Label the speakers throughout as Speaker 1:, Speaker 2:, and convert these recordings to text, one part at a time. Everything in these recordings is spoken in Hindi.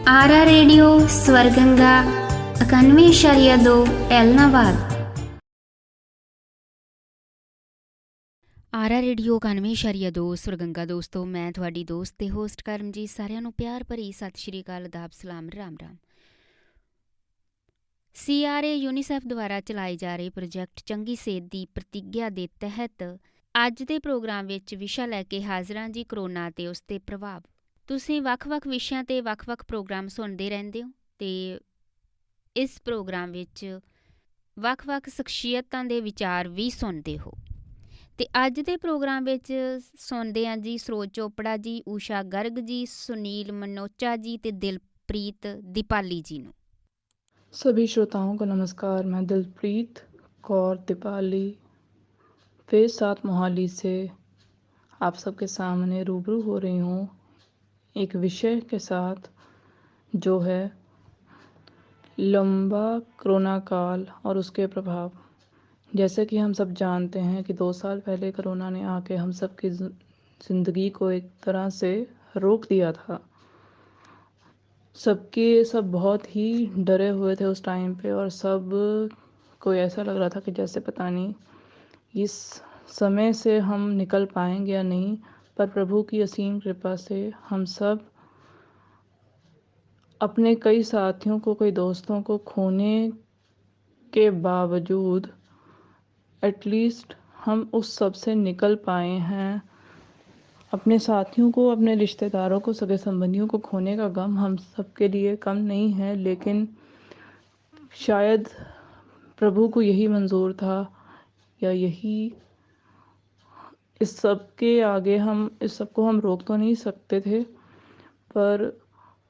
Speaker 1: आरा रेडियो स्वरगंगा 91.2 एलनाबाद।
Speaker 2: आरा रेडियो 91.2 सुरगंगा। दोस्तों मैं थोड़ी दोस्त ते होस्ट करमजीत, सारिਆਂ ਨੂੰ ਪਿਆਰ ਭਰੀ ਸਤਿ ਸ਼੍ਰੀ ਅਕਾਲ, ਆਦਾਬ, ਸਲਾਮ, ਰਾਮ ਰਾਮ। CRA ਯੂਨੀਸੈਫ ਦੁਆਰਾ ਚਲਾਏ ਜਾ ਰਹੇ ਪ੍ਰੋਜੈਕਟ ਚੰਗੀ ਸਿਹਤ ਦੀ ਪ੍ਰਤੀਗਿਆ ਦੇ ਤਹਿਤ ਅੱਜ ਦੇ ਪ੍ਰੋਗਰਾਮ ਵਿੱਚ ਵਿਸ਼ਾ ਲੈ ਕੇ ਹਾਜ਼ਰ ਹਾਂ ਜੀ, ਕਰੋਨਾ ਤੇ ਉਸ 'ਤੇ ਪ੍ਰਭਾਵ। ਤੁਸੀਂ ਵੱਖ-ਵੱਖ ਵਿਸ਼ਿਆਂ 'ਤੇ ਵੱਖ-ਵੱਖ ਪ੍ਰੋਗਰਾਮ ਸੁਣਦੇ ਰਹਿੰਦੇ ਹੋ ਅਤੇ ਇਸ ਪ੍ਰੋਗਰਾਮ ਵਿੱਚ ਵੱਖ-ਵੱਖ ਸ਼ਖਸੀਅਤਾਂ ਦੇ ਵਿਚਾਰ ਵੀ ਸੁਣਦੇ ਹੋ। ਤੇ ਅੱਜ ਦੇ ਪ੍ਰੋਗਰਾਮ ਵਿੱਚ ਸੁਣਦੇ ਹਾਂ ਜੀ ਸਰੋਜ ਚੋਪੜਾ ਜੀ, ਊਸ਼ਾ ਗਰਗ ਜੀ, ਸੁਨੀल मनोचा जी ਤੇ ਦਿਲਪ੍ਰੀਤ दीपाली जी ਨੂੰ।
Speaker 3: सभी श्रोताओं को नमस्कार। मैं दिलप्रीत कौर दीपाली फिर सात मोहाली से आप सबके सामने रूबरू हो रही हूँ एक विषय के साथ जो है लंबा कोरोना काल और उसके प्रभाव। जैसे कि हम सब जानते हैं कि 2 साल पहले कोरोना ने आके हम सब की ज़िंदगी को एक तरह से रोक दिया था। सब बहुत ही डरे हुए थे उस टाइम पे और सब को ऐसा लग रहा था कि जैसे पता नहीं इस समय से हम निकल पाएंगे या नहीं। पर प्रभु की असीम कृपा से हम सब अपने कई साथियों को, कई दोस्तों को खोने के बावजूद एटलीस्ट हम उस सब से निकल पाए हैं। अपने साथियों को, अपने रिश्तेदारों को, सगे संबंधियों को खोने का गम हम सब के लिए कम नहीं है, लेकिन शायद प्रभु को यही मंजूर था या यही इस सब के आगे हम इस सब को हम रोक तो नहीं सकते थे, पर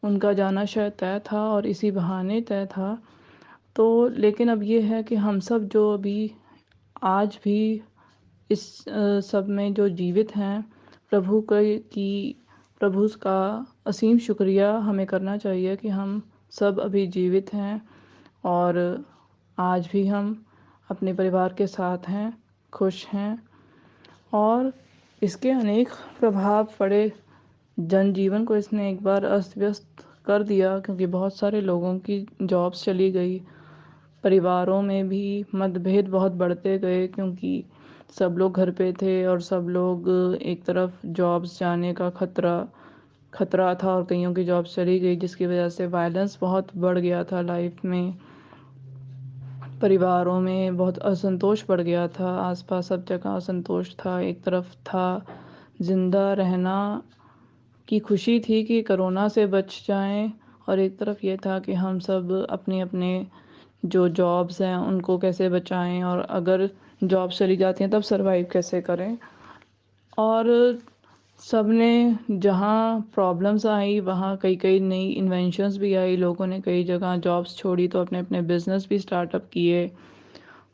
Speaker 3: उनका जाना शायद तय था और इसी बहाने तय था। तो लेकिन अब ये है कि हम सब जो अभी आज भी इस सब में जो जीवित हैं, प्रभु का असीम शुक्रिया हमें करना चाहिए कि हम सब अभी जीवित हैं और आज भी हम अपने परिवार के साथ हैं, खुश हैं। और इसके अनेक प्रभाव पड़े जनजीवन को, इसने एक बार अस्त व्यस्त कर दिया क्योंकि बहुत सारे लोगों की जॉब्स चली गई। परिवारों में भी मतभेद बहुत बढ़ते गए क्योंकि सब लोग घर पे थे और सब लोग एक तरफ जॉब्स जाने का खतरा था और कईयों की जॉब्स चली गई, जिसकी वजह से वायलेंस बहुत बढ़ गया था लाइफ में। परिवारों में बहुत असंतोष बढ़ गया था, आसपास सब जगह असंतोष था। एक तरफ था जिंदा रहना की खुशी थी कि कोरोना से बच जाएं और एक तरफ ये था कि हम सब अपने अपने जो जॉब्स हैं उनको कैसे बचाएं और अगर जॉब चली जाती हैं तब सरवाइव कैसे करें। और सब ने जहाँ प्रॉब्लम्स आई वहाँ कई कई नई इन्वेंशंस भी आई। लोगों ने कई जगह जॉब्स छोड़ी तो अपने अपने बिजनेस भी स्टार्टअप किए।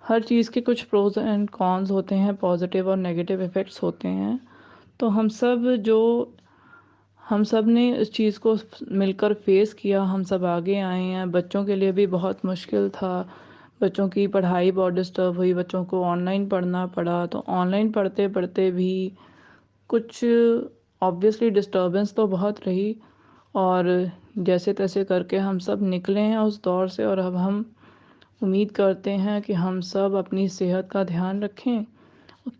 Speaker 3: हर चीज़ के कुछ प्रोज एंड कॉन्स होते हैं, पॉजिटिव और नेगेटिव इफ़ेक्ट्स होते हैं। तो हम सब ने इस चीज़ को मिलकर फेस किया, हम सब आगे आए हैं। बच्चों के लिए भी बहुत मुश्किल था, बच्चों की पढ़ाई बहुत डिस्टर्ब हुई, बच्चों को ऑनलाइन पढ़ना पड़ा। तो ऑनलाइन पढ़ते पढ़ते भी कुछ ऑब्वियसली डिस्टर्बेंस तो बहुत रही और जैसे तैसे करके हम सब निकले हैं उस दौर से। और अब हम उम्मीद करते हैं कि हम सब अपनी सेहत का ध्यान रखें,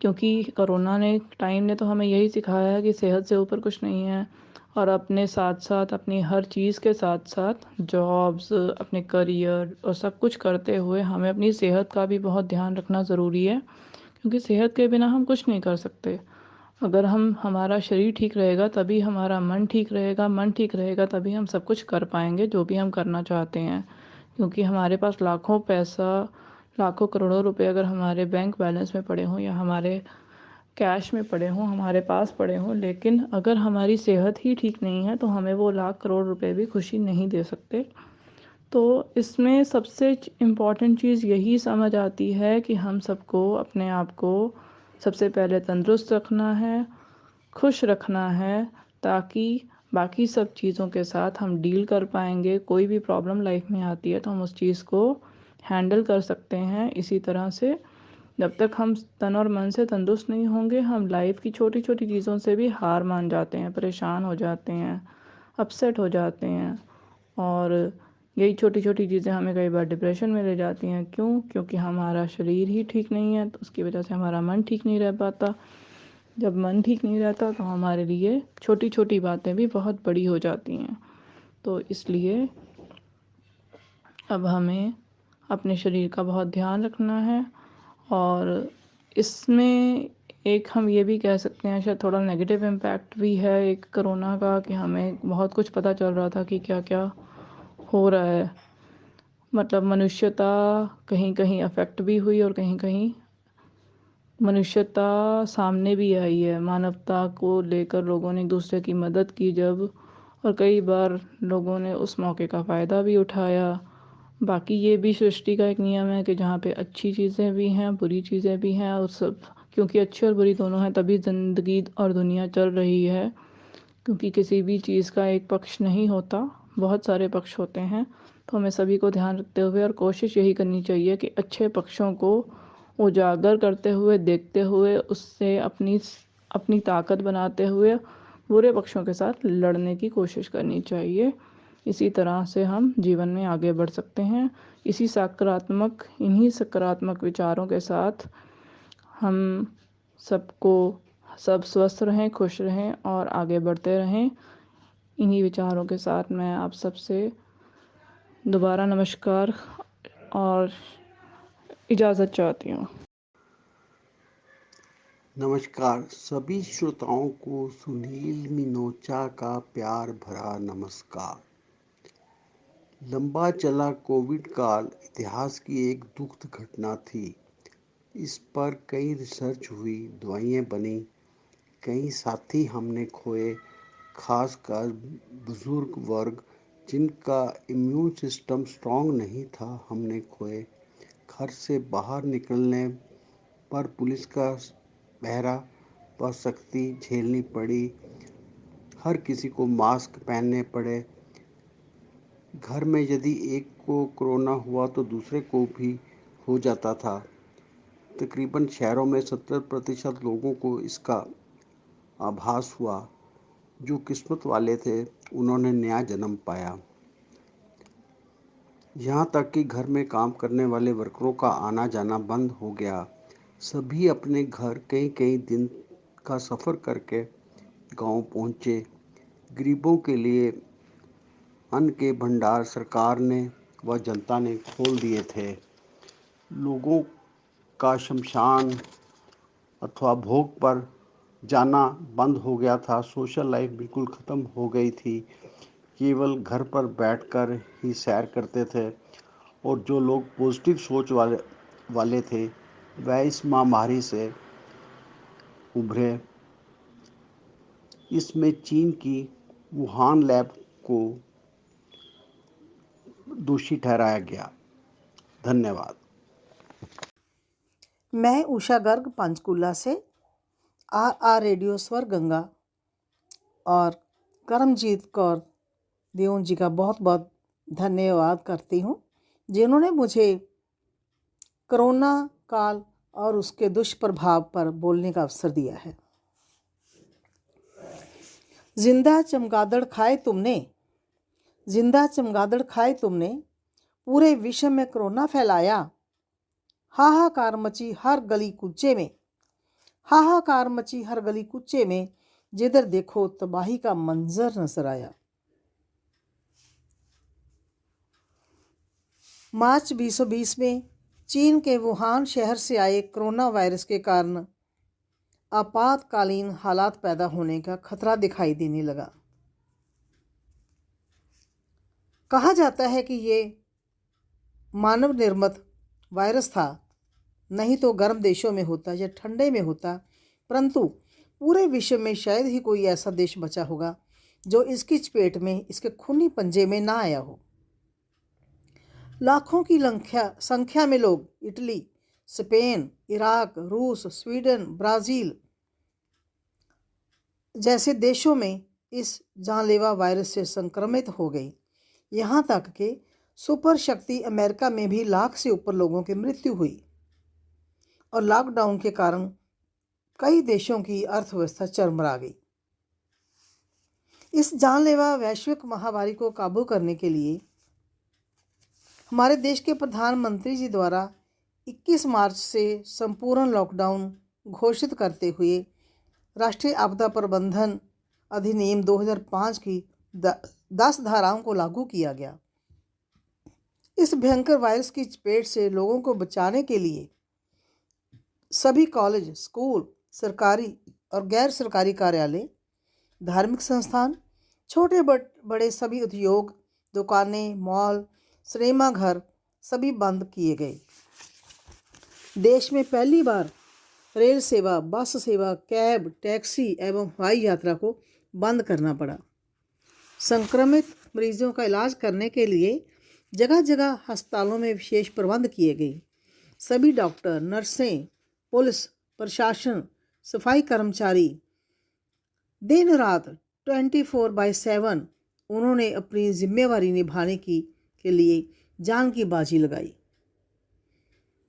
Speaker 3: क्योंकि कोरोना ने टाइम ने तो हमें यही सिखाया है कि सेहत से ऊपर कुछ नहीं है। और अपने साथ साथ अपनी हर चीज़ के साथ साथ जॉब्स, अपने करियर और सब कुछ करते हुए हमें अपनी सेहत का भी बहुत ध्यान रखना ज़रूरी है, क्योंकि सेहत के बिना हम कुछ नहीं कर सकते। अगर हमारा शरीर ठीक रहेगा तभी हमारा मन ठीक रहेगा, मन ठीक रहेगा तभी हम सब कुछ कर पाएंगे जो भी हम करना चाहते हैं। क्योंकि हमारे पास लाखों पैसा, लाखों करोड़ों रुपए अगर हमारे बैंक बैलेंस में पड़े हों या हमारे कैश में पड़े हों, हमारे पास पड़े हों, लेकिन अगर हमारी सेहत ही ठीक नहीं है तो हमें वो लाख करोड़ रुपए भी खुशी नहीं दे सकते। तो इसमें सबसे इम्पॉर्टेंट चीज़ यही समझ आती है कि हम सबको अपने आप को सबसे पहले तंदुरुस्त रखना है, खुश रखना है, ताकि बाकी सब चीज़ों के साथ हम डील कर पाएंगे। कोई भी प्रॉब्लम लाइफ में आती है तो हम उस चीज़ को हैंडल कर सकते हैं। इसी तरह से जब तक हम तन और मन से तंदुरुस्त नहीं होंगे, हम लाइफ की छोटी छोटी चीज़ों से भी हार मान जाते हैं, परेशान हो जाते हैं, अपसेट हो जाते हैं। और यही छोटी छोटी चीज़ें हमें कई बार डिप्रेशन में ले जाती हैं। क्यों? क्योंकि हमारा शरीर ही ठीक नहीं है, तो उसकी वजह से हमारा मन ठीक नहीं रह पाता। जब मन ठीक नहीं रहता तो हमारे लिए छोटी छोटी बातें भी बहुत बड़ी हो जाती हैं। तो इसलिए अब हमें अपने शरीर का बहुत ध्यान रखना है। और इसमें एक हम ये भी कह सकते हैं, शायद थोड़ा नेगेटिव इम्पैक्ट भी है एक कोरोना का, कि हमें बहुत कुछ पता चल रहा था कि क्या क्या हो रहा है। मतलब मनुष्यता कहीं कहीं अफेक्ट भी हुई और कहीं कहीं मनुष्यता सामने भी आई है। मानवता को लेकर लोगों ने एक दूसरे की मदद की जब, और कई बार लोगों ने उस मौके का फ़ायदा भी उठाया। बाकी ये भी सृष्टि का एक नियम है कि जहाँ पे अच्छी चीज़ें भी हैं, बुरी चीज़ें भी हैं, और सब, क्योंकि अच्छी और बुरी दोनों हैं तभी ज़िंदगी और दुनिया चल रही है। क्योंकि किसी भी चीज़ का एक पक्ष नहीं होता, बहुत सारे पक्ष होते हैं। तो हमें सभी को ध्यान रखते हुए और कोशिश यही करनी चाहिए कि अच्छे पक्षों को उजागर करते हुए, देखते हुए, उससे अपनी अपनी ताकत बनाते हुए बुरे पक्षों के साथ लड़ने की कोशिश करनी चाहिए। इसी तरह से हम जीवन में आगे बढ़ सकते हैं। इन्हीं सकारात्मक विचारों के साथ हम सबको सब स्वस्थ रहें, खुश रहें और आगे बढ़ते रहें। इन्हीं विचारों के साथ मैं आप सबसे दोबारा नमस्कार और इजाज़त चाहती हूँ।
Speaker 4: नमस्कार सभी श्रोताओं को सुनील मिनोचा का प्यार भरा नमस्कार। लंबा चला कोविड काल इतिहास की एक दुखद घटना थी। इस पर कई रिसर्च हुई, दवाइयाँ बनी, कई साथी हमने खोए, खासकर बुजुर्ग वर्ग जिनका इम्यून सिस्टम स्ट्रांग नहीं था, हमने खोए। घर से बाहर निकलने पर पुलिस का पहरा व सख्ती झेलनी पड़ी। हर किसी को मास्क पहनने पड़े। घर में यदि एक को कोरोना हुआ तो दूसरे को भी हो जाता था। तकरीबन शहरों में 70% लोगों को इसका आभास हुआ। जो किस्मत वाले थे उन्होंने नया जन्म पाया। यहाँ तक कि घर में काम करने वाले वर्करों का आना जाना बंद हो गया। सभी अपने घर कई कई दिन का सफ़र करके गांव पहुँचे। गरीबों के लिए अन्न के भंडार सरकार ने व जनता ने खोल दिए थे। लोगों का शमशान अथवा भोग पर जाना बंद हो गया था। सोशल लाइफ बिल्कुल ख़त्म हो गई थी। केवल घर पर बैठकर ही सैर करते थे। और जो लोग पॉजिटिव सोच वाले थे वह इस महामारी से उभरे। इसमें चीन की वुहान लैब को दोषी ठहराया गया। धन्यवाद।
Speaker 5: मैं उषा गर्ग पंचकूला से आर रेडियो स्वर गंगा और करमजीत कौर देओन जी का बहुत बहुत धन्यवाद करती हूँ, जिन्होंने मुझे कोरोना काल और उसके दुष्प्रभाव पर बोलने का अवसर दिया है। जिंदा चमगादड़ खाए तुमने, जिंदा चमगादड़ खाए तुमने, पूरे विश्व में कोरोना फैलाया। हाहाकार मची हर गली कूचे में, हाहाकार मची हर गली कूचे में, जिधर देखो तबाही का मंजर नजर आया। मार्च 2020 में चीन के वुहान शहर से आए कोरोना वायरस के कारण आपातकालीन हालात पैदा होने का खतरा दिखाई देने लगा। कहा जाता है कि ये मानव निर्मित वायरस था, नहीं तो गर्म देशों में होता या ठंडे में होता, परंतु पूरे विश्व में शायद ही कोई ऐसा देश बचा होगा जो इसकी चपेट में, इसके खूनी पंजे में ना आया हो। लाखों की संख्या में लोग इटली, स्पेन, इराक, रूस, स्वीडन, ब्राज़ील जैसे देशों में इस जानलेवा वायरस से संक्रमित हो गई। यहाँ तक कि सुपर शक्ति अमेरिका में भी लाख से ऊपर लोगों की मृत्यु हुई और लॉकडाउन के कारण कई देशों की अर्थव्यवस्था चरमरा गई। इस जानलेवा वैश्विक महामारी को काबू करने के लिए हमारे देश के प्रधानमंत्री जी द्वारा 21 मार्च से संपूर्ण लॉकडाउन घोषित करते हुए राष्ट्रीय आपदा प्रबंधन अधिनियम 2005 की 10 धाराओं को लागू किया गया। इस भयंकर वायरस की चपेट से लोगों को बचाने के लिए सभी कॉलेज, स्कूल, सरकारी और गैर सरकारी कार्यालय, धार्मिक संस्थान, छोटे बड़े सभी उद्योग, दुकानें, मॉल, सिनेमा घर सभी बंद किए गए। देश में पहली बार रेल सेवा, बस सेवा, कैब, टैक्सी एवं हवाई यात्रा को बंद करना पड़ा। संक्रमित मरीजों का इलाज करने के लिए जगह जगह अस्पतालों में विशेष प्रबंध किए गए। सभी डॉक्टर, नर्सें, पुलिस प्रशासन, सफाई कर्मचारी दिन रात 24/7 उन्होंने अपनी जिम्मेवारी निभाने के लिए जान की बाजी लगाई।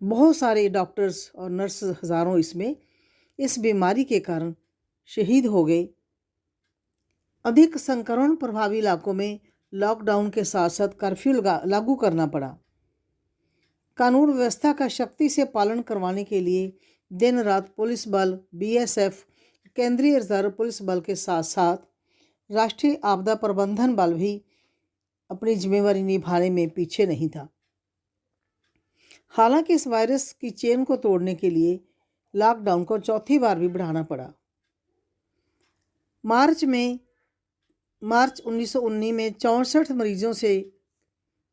Speaker 5: बहुत सारे डॉक्टर्स और नर्स हज़ारों इसमें इस बीमारी के कारण शहीद हो गए। अधिक संक्रमण प्रभावी इलाकों में लॉकडाउन के साथ साथ कर्फ्यू लागू करना पड़ा। कानून व्यवस्था का सख्ती से पालन करवाने के लिए दिन रात पुलिस बल, BSF, केंद्रीय रिजर्व पुलिस बल के साथ साथ राष्ट्रीय आपदा प्रबंधन बल भी अपनी जिम्मेवारी निभाने में पीछे नहीं था। हालांकि इस वायरस की चेन को तोड़ने के लिए लॉकडाउन को चौथी बार भी बढ़ाना पड़ा। मार्च 1919 में 64 मरीजों से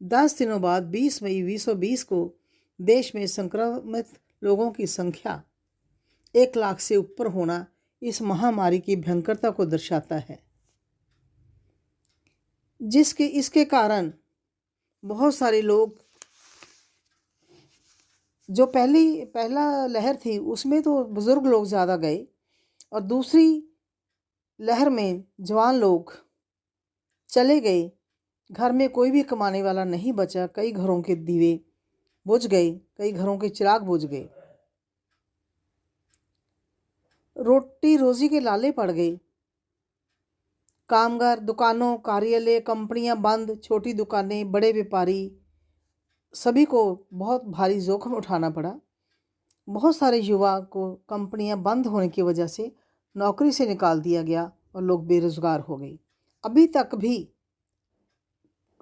Speaker 5: 10 दिनों बाद 20 मई 2020 को देश में संक्रमित लोगों की संख्या 1 लाख से ऊपर होना इस महामारी की भयंकरता को दर्शाता है। इसके कारण बहुत सारे लोग, जो पहला लहर थी उसमें तो बुज़ुर्ग लोग ज़्यादा गए और दूसरी लहर में जवान लोग चले गए। घर में कोई भी कमाने वाला नहीं बचा। कई घरों के दीवे बुझ गए, कई घरों के चिराग बुझ गए। रोटी रोजी के लाले पड़ गए। कामगार, दुकानों, कार्यालय, कंपनियां बंद, छोटी दुकानें, बड़े व्यापारी सभी को बहुत भारी जोखिम उठाना पड़ा। बहुत सारे युवा को कंपनियां बंद होने की वजह से नौकरी से निकाल दिया गया और लोग बेरोज़गार हो गए। अभी तक भी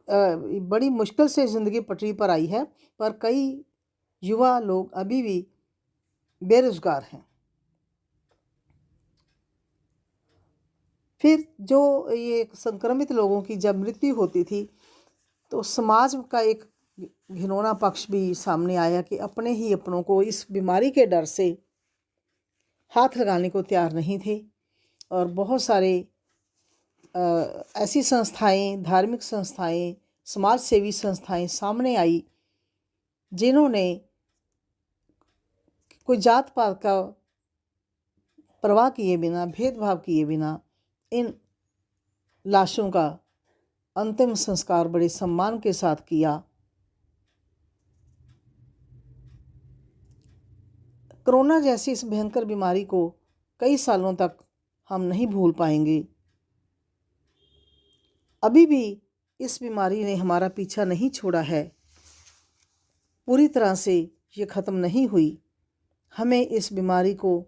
Speaker 5: बड़ी मुश्किल से ज़िंदगी पटरी पर आई है, पर कई युवा लोग अभी भी बेरोज़गार हैं। फिर जो ये संक्रमित लोगों की जब मृत्यु होती थी तो समाज का एक घिनौना पक्ष भी सामने आया कि अपने ही अपनों को इस बीमारी के डर से हाथ लगाने को तैयार नहीं थे और बहुत सारे ऐसी संस्थाएं, धार्मिक संस्थाएं, समाज सेवी संस्थाएं सामने आई जिन्होंने कोई जात पात का परवाह किए बिना, भेदभाव किए बिना इन लाशों का अंतिम संस्कार बड़े सम्मान के साथ किया। कोरोना जैसी इस भयंकर बीमारी को कई सालों तक हम नहीं भूल पाएंगे। अभी भी इस बीमारी ने हमारा पीछा नहीं छोड़ा है, पूरी तरह से ये ख़त्म नहीं हुई। हमें इस बीमारी को,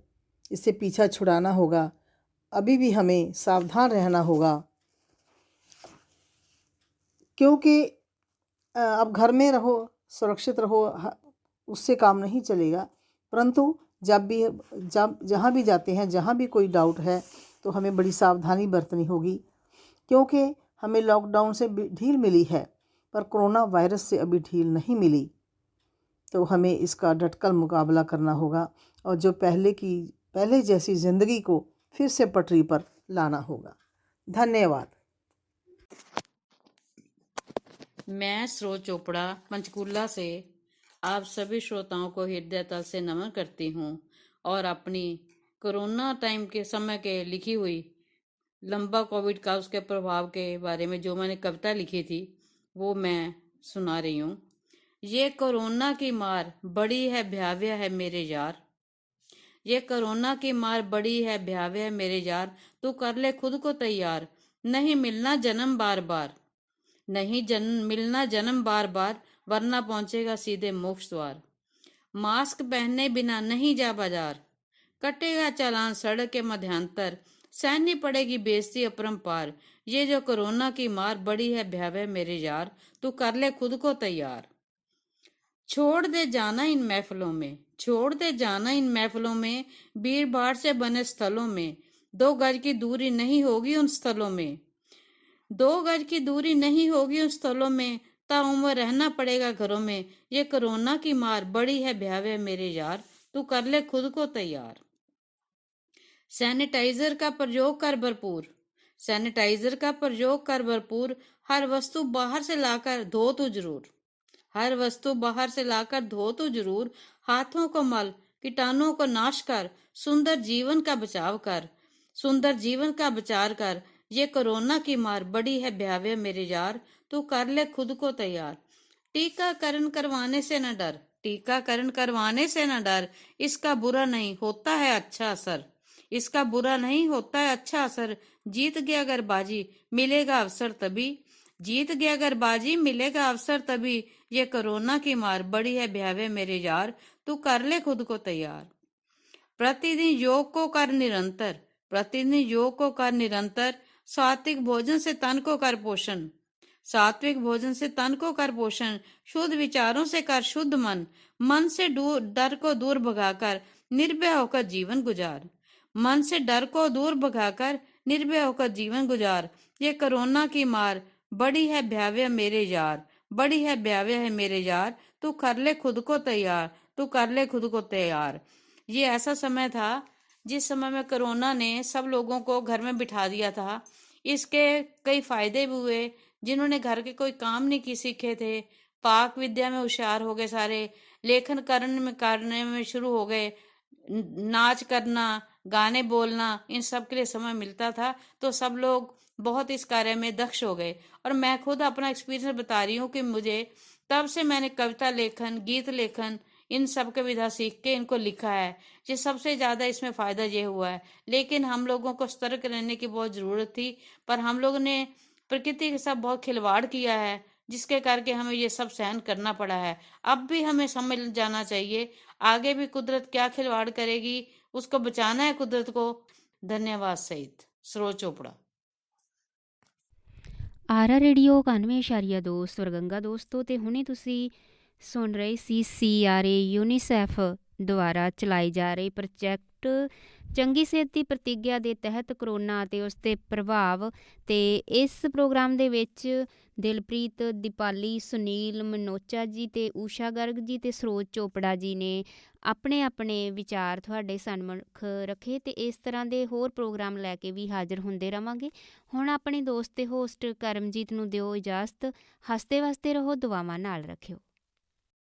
Speaker 5: इससे पीछा छुड़ाना होगा। अभी भी हमें सावधान रहना होगा, क्योंकि अब घर में रहो, सुरक्षित रहो, उससे काम नहीं चलेगा। परंतु जहाँ भी जाते हैं, जहाँ भी कोई डाउट है तो हमें बड़ी सावधानी बरतनी होगी, क्योंकि हमें लॉकडाउन से ढील मिली है पर कोरोना वायरस से अभी ढील नहीं मिली। तो हमें इसका डटकर मुकाबला करना होगा और जो पहले जैसी ज़िंदगी को फिर से पटरी पर लाना होगा। धन्यवाद।
Speaker 6: मैं सरोज चोपड़ा पंचकूला से आप सभी श्रोताओं को हृदय तल से नमन करती हूँ और अपनी कोरोना टाइम के समय के लिखी हुई लंबा कोविड का उसके प्रभाव के बारे में जो मैंने कविता लिखी थी वो मैं सुना रही हूँ। ये कोरोना की मार बड़ी है भयावह है मेरे यार, ये कोरोना की मार बड़ी है भयावह है मेरे यार, तू कर ले खुद को तैयार, नहीं मिलना जन्म बार बार, नहीं मिलना जन्म बार बार, वरना पहुंचेगा सीधे मोक्ष द्वार। मास्क पहने बिना नहीं जा बाजार, कटेगा चालान सड़क के मध्यांतर, सहनी पड़ेगी बेइज्जती अपरंपार। ये जो कोरोना की मार बड़ी है भयावह मेरे यार, तू कर ले खुद को तैयार। छोड़ दे जाना इन महफिलों में, छोड़ दे जाना इन महफिलों में, भीड़ भाड़ से बने स्थलों में। 2 गज की दूरी नहीं होगी उन स्थलों में, 2 गज की दूरी नहीं होगी उन स्थलों में, ताउम्र रहना पड़ेगा घरों में। ये कोरोना की मार बड़ी है भयावह मेरे यार, तू कर ले खुद को तैयार। सैनिटाइजर का प्रयोग कर भरपूर, सैनिटाइजर का प्रयोग कर भरपूर, हर वस्तु बाहर से लाकर धो तो जरूर, हर वस्तु बाहर से लाकर धो तो जरूर। हाथों को मल कीटाणुओं को नाश कर, सुंदर जीवन का बचाव कर, सुंदर जीवन का बचाव कर। ये कोरोना की मार बड़ी है भयावह मेरे यार, तू कर ले खुद को तैयार। टीकाकरण करवाने से न डर, टीकाकरण करवाने से न डर, इसका बुरा नहीं होता है अच्छा असर, इसका बुरा नहीं होता है अच्छा असर। जीत गया अगर बाजी मिलेगा अवसर तभी, जीत गया अगर बाजी मिलेगा अवसर तभी। ये कोरोना की मार बड़ी है भयावह मेरे यार, तू कर ले खुद को तैयार। प्रतिदिन योग को कर निरंतर, प्रतिदिन योग को कर निरंतर, सात्विक भोजन से तन को कर पोषण, सात्विक भोजन से तन को कर पोषण। शुद्ध विचारों से कर शुद्ध मन, मन से डर को दूर भगाकर निर्भय होकर जीवन गुजार, मन से डर को दूर भगाकर निर्भय होकर जीवन गुजार। ये कोरोना की मार बड़ी है भयावह मेरे यार, बड़ी है भयावह है मेरे यार, तू कर ले खुद को तैयार, तू कर ले खुद को तैयार। ये ऐसा समय था जिस समय में कोरोना ने सब लोगों को घर में बिठा दिया था। इसके कई फायदे भी हुए, जिन्होंने घर के कोई काम नहीं सीखे थे, पाक विद्या में होशियार हो गए सारे, लेखन करने में शुरू हो गए, नाच करना, गाने बोलना, इन सब के लिए समय मिलता था, तो सब लोग बहुत इस कार्य में दक्ष हो गए। और मैं खुद अपना एक्सपीरियंस बता रही हूँ कि मुझे तब से मैंने कविता लेखन, गीत लेखन, इन सब के विधा सीख के इनको लिखा है। ये सबसे ज्यादा इसमें फायदा ये हुआ है। लेकिन हम लोगों को सतर्क रहने की बहुत जरूरत थी, पर हम लोग ने प्रकृति के साथ बहुत खिलवाड़ किया है, जिसके करके हमें ये सब सहन करना पड़ा है। अब भी हमें समझ जाना चाहिए आगे भी कुदरत क्या खिलवाड़ करेगी, उसको बचाना है कुदरत को। धन्यवाद सहित सरोज चोपड़ा।
Speaker 2: ਆਰਾ ਰੇਡੀਓ 91.2 ਸਵਰਗੰਗਾ ਦੋਸਤੋ, ਤੇ ਹੁਣੇ ਤੁਸੀਂ ਸੁਣ ਰਹੇ ਸੀ CRA ਯੂਨੀਸੈਫ ਦੁਆਰਾ ਚਲਾਏ ਜਾ ਰਹੇ ਪ੍ਰੋਜੈਕਟ ਚੰਗੀ ਸਿਹਤ ਦੀ ਪ੍ਰਤੀਗਿਆ ਦੇ ਤਹਿਤ ਕਰੋਨਾ ਅਤੇ ਉਸ ਦੇ ਪ੍ਰਭਾਵ। ਤੇ ਇਸ ਪ੍ਰੋਗਰਾਮ ਦੇ ਵਿੱਚ ਦਿਲਪ੍ਰੀਤ, ਦੀਪਾਲੀ, ਸੁਨੀਲ, ਮਨੋਚਾ ਜੀ ਤੇ ਊਸ਼ਾ ਗਰਗ ਜੀ ਤੇ ਸਰੋਜ ਚੋਪੜਾ ਜੀ ਨੇ ਆਪਣੇ ਆਪਣੇ ਵਿਚਾਰ ਤੁਹਾਡੇ ਸਨਮੁਖ ਰੱਖੇ, ਤੇ ਇਸ ਤਰ੍ਹਾਂ ਦੇ ਹੋਰ ਪ੍ਰੋਗਰਾਮ ਲੈ ਕੇ ਵੀ ਹਾਜ਼ਰ ਹੁੰਦੇ ਰਵਾਂਗੇ। ਹੁਣ ਆਪਣੇ ਦੋਸਤ ਤੇ ਹੋਸਟ ਕਰਮਜੀਤ ਨੂੰ ਦਿਓ ਇਜਾਜ਼ਤ। ਹੱਸਦੇ ਵਸਦੇ ਰਹੋ, ਦੁਆਵਾਂ ਨਾਲ ਰੱਖਿਓ।